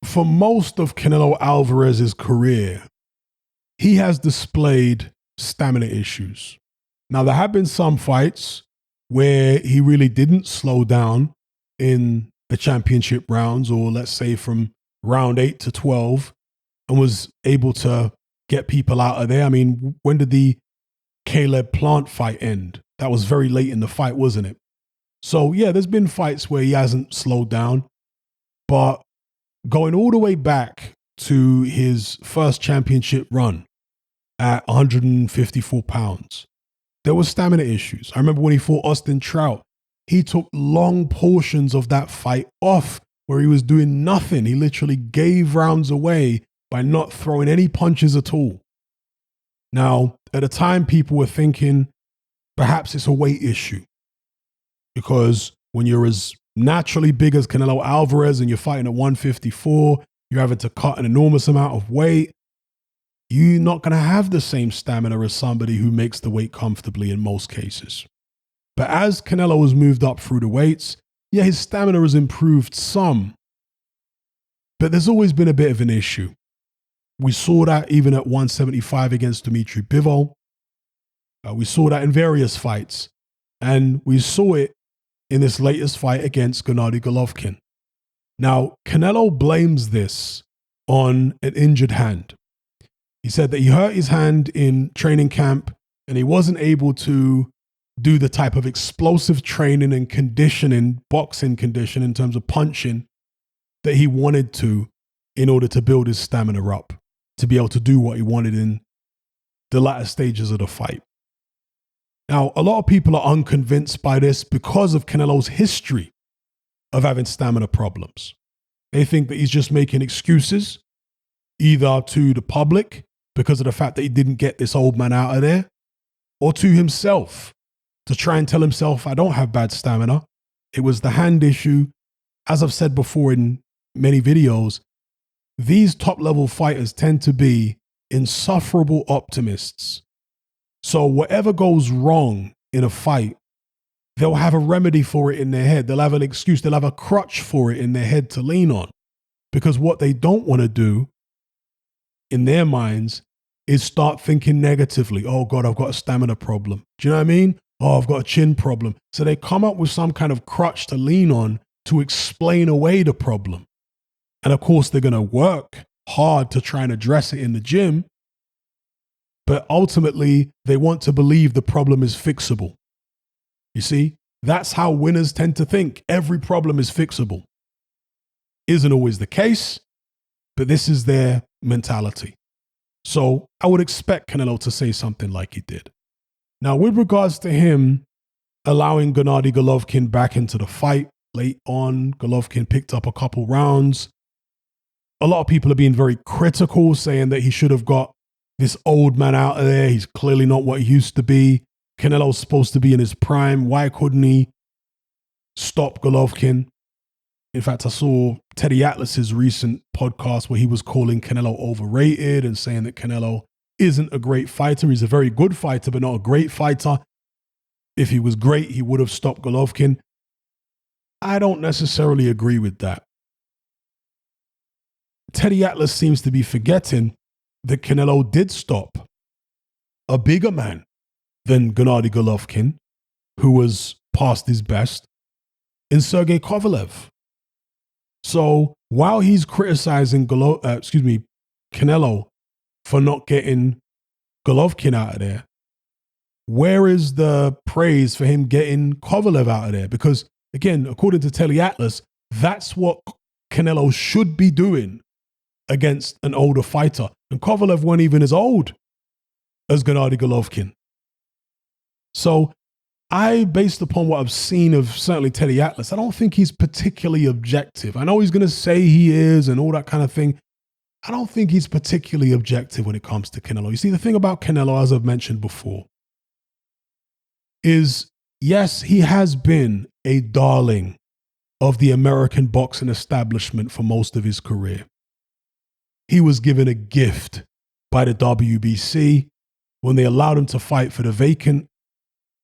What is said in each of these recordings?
for most of Canelo Alvarez's career, he has displayed stamina issues. Now, there have been some fights where he really didn't slow down in the championship rounds, or let's say from round 8 to 12, and was able to get people out of there. I mean, when did the Caleb Plant fight end? That was very late in the fight, wasn't it? So yeah, there's been fights where he hasn't slowed down, but going all the way back to his first championship run at 154 pounds, there were stamina issues. I remember when he fought Austin Trout, he took long portions of that fight off where he was doing nothing. He literally gave rounds away by not throwing any punches at all. Now, at the time, people were thinking perhaps it's a weight issue, because when you're as naturally big as Canelo Alvarez and you're fighting at 154, you're having to cut an enormous amount of weight, you're not going to have the same stamina as somebody who makes the weight comfortably in most cases. But as Canelo has moved up through the weights, yeah, his stamina has improved some, but there's always been a bit of an issue. We saw that even at 175 against Dimitri Bivol. We saw that in various fights. And we saw it in this latest fight against Gennady Golovkin. Now, Canelo blames this on an injured hand. He said that he hurt his hand in training camp and he wasn't able to do the type of explosive training and conditioning, boxing condition in terms of punching, that he wanted to in order to build his stamina up, to be able to do what he wanted in the latter stages of the fight. Now, a lot of people are unconvinced by this because of Canelo's history of having stamina problems. They think that he's just making excuses, either to the public because of the fact that he didn't get this old man out of there, or to himself to try and tell himself, I don't have bad stamina. It was the hand issue. As I've said before in many videos, these top-level fighters tend to be insufferable optimists. So whatever goes wrong in a fight, they'll have a remedy for it in their head. They'll have an excuse. They'll have a crutch for it in their head to lean on. Because what they don't want to do in their minds is start thinking negatively. Oh God, I've got a stamina problem. Do you know what I mean? Oh, I've got a chin problem. So they come up with some kind of crutch to lean on to explain away the problem. And of course, they're going to work hard to try and address it in the gym. But ultimately, they want to believe the problem is fixable. You see, that's how winners tend to think. Every problem is fixable. Isn't always the case, but this is their mentality. So I would expect Canelo to say something like he did. Now, with regards to him allowing Gennady Golovkin back into the fight late on, Golovkin picked up a couple rounds. A lot of people are being very critical, saying that he should have got this old man out of there. He's clearly not what he used to be. Canelo's supposed to be in his prime. Why couldn't he stop Golovkin? In fact, I saw Teddy Atlas's recent podcast where he was calling Canelo overrated and saying that Canelo isn't a great fighter. He's a very good fighter, but not a great fighter. If he was great, he would have stopped Golovkin. I don't necessarily agree with that. Teddy Atlas seems to be forgetting that Canelo did stop a bigger man than Gennady Golovkin, who was past his best, in Sergey Kovalev. So while he's criticizing Canelo for not getting Golovkin out of there, where is the praise for him getting Kovalev out of there? Because again, according to Teddy Atlas, that's what Canelo should be doing against an older fighter. And Kovalev wasn't even as old as Gennady Golovkin. So based upon what I've seen of certainly Teddy Atlas, I don't think he's particularly objective. I know he's going to say he is and all that kind of thing. I don't think he's particularly objective when it comes to Canelo. You see, the thing about Canelo, as I've mentioned before, is yes, he has been a darling of the American boxing establishment for most of his career. He was given a gift by the WBC when they allowed him to fight for the vacant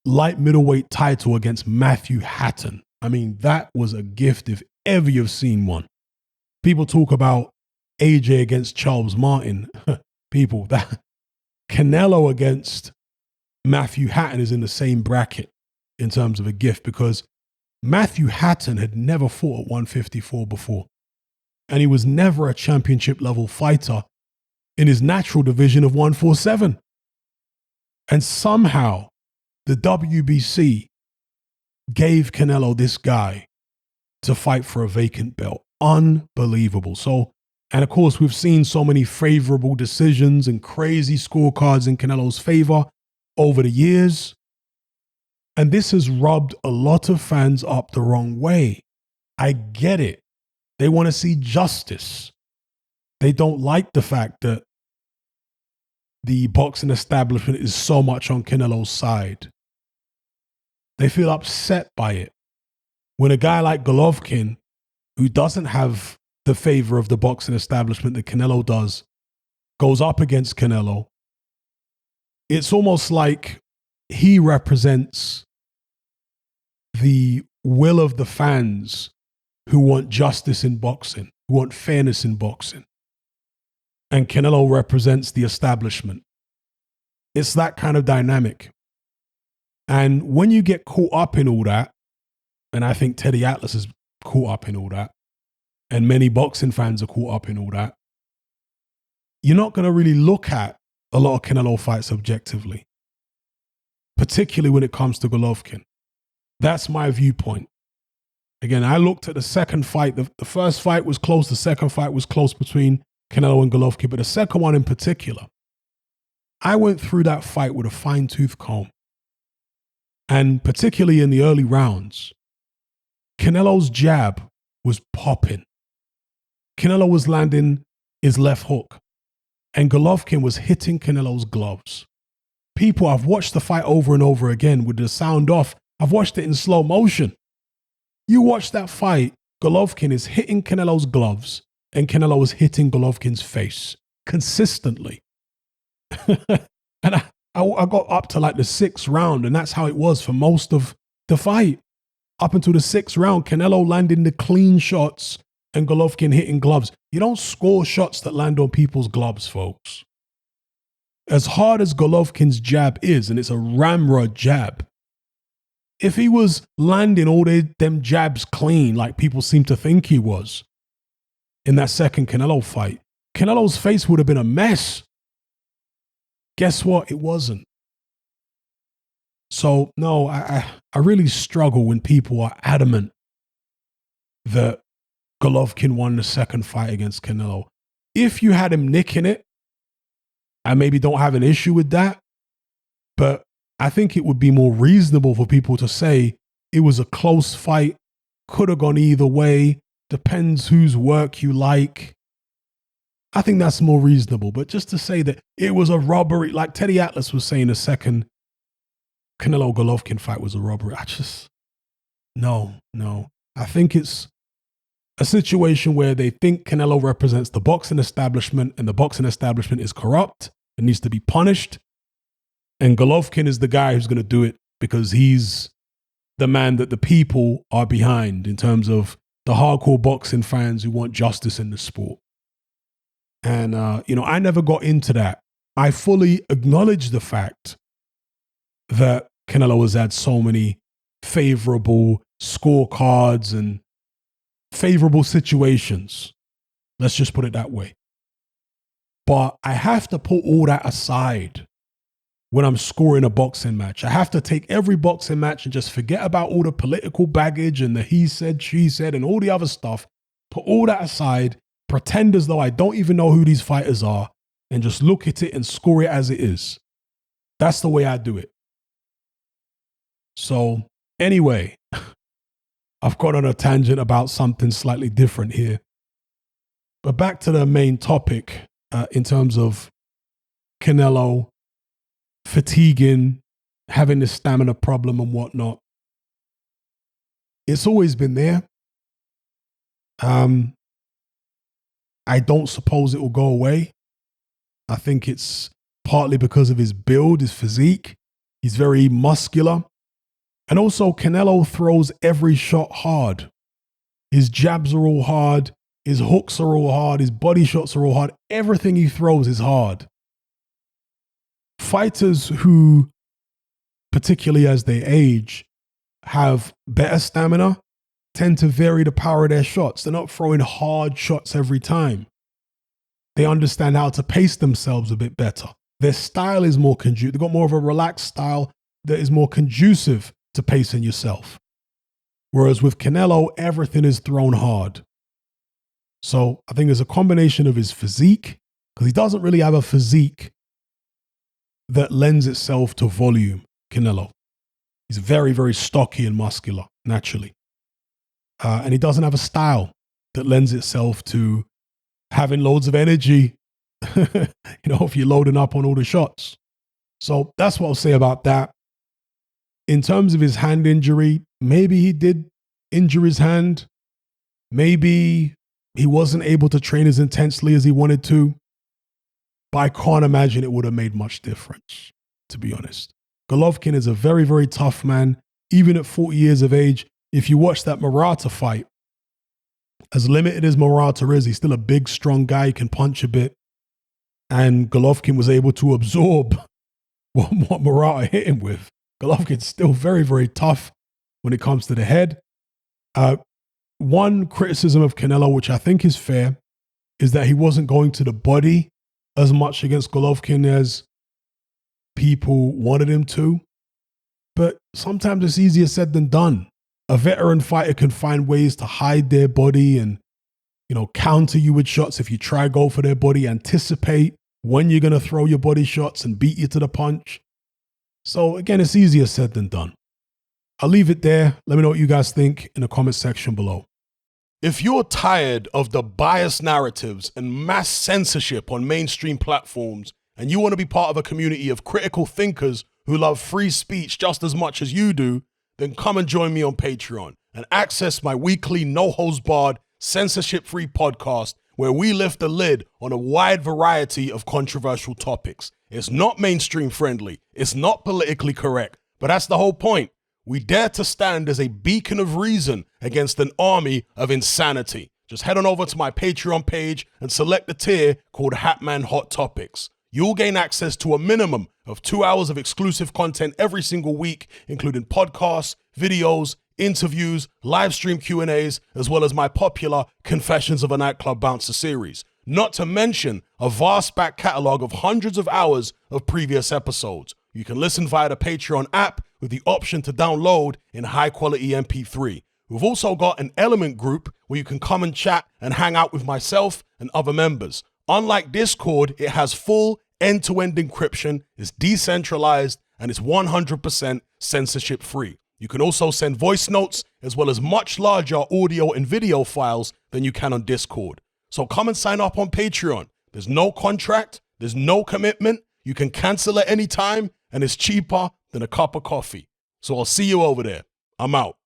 light middleweight title against Matthew Hatton. I mean, that was a gift if ever you've seen one. People talk about AJ against Charles Martin, people, that Canelo against Matthew Hatton is in the same bracket in terms of a gift, because Matthew Hatton had never fought at 154 before. And he was never a championship level fighter in his natural division of 147. And somehow the WBC gave Canelo this guy to fight for a vacant belt. Unbelievable. So, and of course, we've seen so many favorable decisions and crazy scorecards in Canelo's favor over the years. And this has rubbed a lot of fans up the wrong way. I get it. They want to see justice. They don't like the fact that the boxing establishment is so much on Canelo's side. They feel upset by it. When a guy like Golovkin, who doesn't have the favor of the boxing establishment that Canelo does, goes up against Canelo, it's almost like he represents the will of the fans who want justice in boxing, who want fairness in boxing. And Canelo represents the establishment. It's that kind of dynamic. And when you get caught up in all that, and I think Teddy Atlas is caught up in all that, and many boxing fans are caught up in all that, you're not going to really look at a lot of Canelo fights objectively, particularly when it comes to Golovkin. That's my viewpoint. Again, I looked at the second fight. The first fight was close. The second fight was close between Canelo and Golovkin. But the second one in particular, I went through that fight with a fine-tooth comb. And particularly in the early rounds, Canelo's jab was popping. Canelo was landing his left hook. And Golovkin was hitting Canelo's gloves. People, I've watched the fight over and over again with the sound off. I've watched it in slow motion. You watch that fight, Golovkin is hitting Canelo's gloves and Canelo is hitting Golovkin's face consistently. And I got up to like the 6th round, and that's how it was for most of the fight. Up until the 6th round, Canelo landing the clean shots and Golovkin hitting gloves. You don't score shots that land on people's gloves, folks. As hard as Golovkin's jab is, and it's a ramrod jab, if he was landing all them jabs clean like people seem to think he was in that second Canelo fight, Canelo's face would have been a mess. Guess what? It wasn't. So, no, I really struggle when people are adamant that Golovkin won the second fight against Canelo. If you had him nicking it, I maybe don't have an issue with that. But I think it would be more reasonable for people to say it was a close fight, could have gone either way, depends whose work you like. I think that's more reasonable. But just to say that it was a robbery, like Teddy Atlas was saying, the second Canelo Golovkin fight was a robbery. No. I think it's a situation where they think Canelo represents the boxing establishment and the boxing establishment is corrupt and needs to be punished. And Golovkin is the guy who's going to do it because he's the man that the people are behind in terms of the hardcore boxing fans who want justice in the sport. And, I never got into that. I fully acknowledge the fact that Canelo has had so many favorable scorecards and favorable situations. Let's just put it that way. But I have to put all that aside when I'm scoring a boxing match. I have to take every boxing match and just forget about all the political baggage and the he said, she said, and all the other stuff. Put all that aside, pretend as though I don't even know who these fighters are, and just look at it and score it as it is. That's the way I do it. So anyway, I've got on a tangent about something slightly different here. But back to the main topic in terms of Canelo fatiguing, having this stamina problem and whatnot. It's always been there. I don't suppose it will go away. I think it's partly because of his build, his physique. He's very muscular. And also, Canelo throws every shot hard. His jabs are all hard. His hooks are all hard. His body shots are all hard. Everything he throws is hard. Fighters who, particularly as they age, have better stamina tend to vary the power of their shots. They're not throwing hard shots every time. They understand how to pace themselves a bit better. Their style is more conducive. They've got more of a relaxed style that is more conducive to pacing yourself. Whereas with Canelo, everything is thrown hard. So I think it's a combination of his physique, because he doesn't really have a physique that lends itself to volume, Canelo. He's very, very stocky and muscular, naturally. And he doesn't have a style that lends itself to having loads of energy, if you're loading up on all the shots. So that's what I'll say about that. In terms of his hand injury, maybe he did injure his hand. Maybe he wasn't able to train as intensely as he wanted to. But I can't imagine it would have made much difference, to be honest. Golovkin is a very, very tough man, even at 40 years of age. If you watch that Murata fight, as limited as Murata is, he's still a big, strong guy. He can punch a bit. And Golovkin was able to absorb what Murata hit him with. Golovkin's still very, very tough when it comes to the head. One criticism of Canelo, which I think is fair, is that he wasn't going to the body as much against Golovkin as people wanted him to. But sometimes it's easier said than done. A veteran fighter can find ways to hide their body and, counter you with shots if you try go for their body, anticipate when you're going to throw your body shots and beat you to the punch. So again, it's easier said than done. I'll leave it there. Let me know what you guys think in the comment section below. If you're tired of the biased narratives and mass censorship on mainstream platforms, and you want to be part of a community of critical thinkers who love free speech just as much as you do, then come and join me on Patreon and access my weekly no-holds-barred, censorship-free podcast where we lift the lid on a wide variety of controversial topics. It's not mainstream friendly, it's not politically correct, but that's the whole point. We dare to stand as a beacon of reason against an army of insanity. Just head on over to my Patreon page and select the tier called Hatman Hot Topics. You'll gain access to a minimum of 2 hours of exclusive content every single week, including podcasts, videos, interviews, live stream Q&As, as well as my popular Confessions of a Nightclub Bouncer series. Not to mention a vast back catalog of hundreds of hours of previous episodes. You can listen via the Patreon app with the option to download in high quality MP3. We've also got an Element group where you can come and chat and hang out with myself and other members. Unlike Discord, it has full end-to-end encryption, is decentralized, and is 100% censorship free. You can also send voice notes as well as much larger audio and video files than you can on Discord. So come and sign up on Patreon. There's no contract, there's no commitment, you can cancel at any time, and it's cheaper than a cup of coffee. So I'll see you over there. I'm out.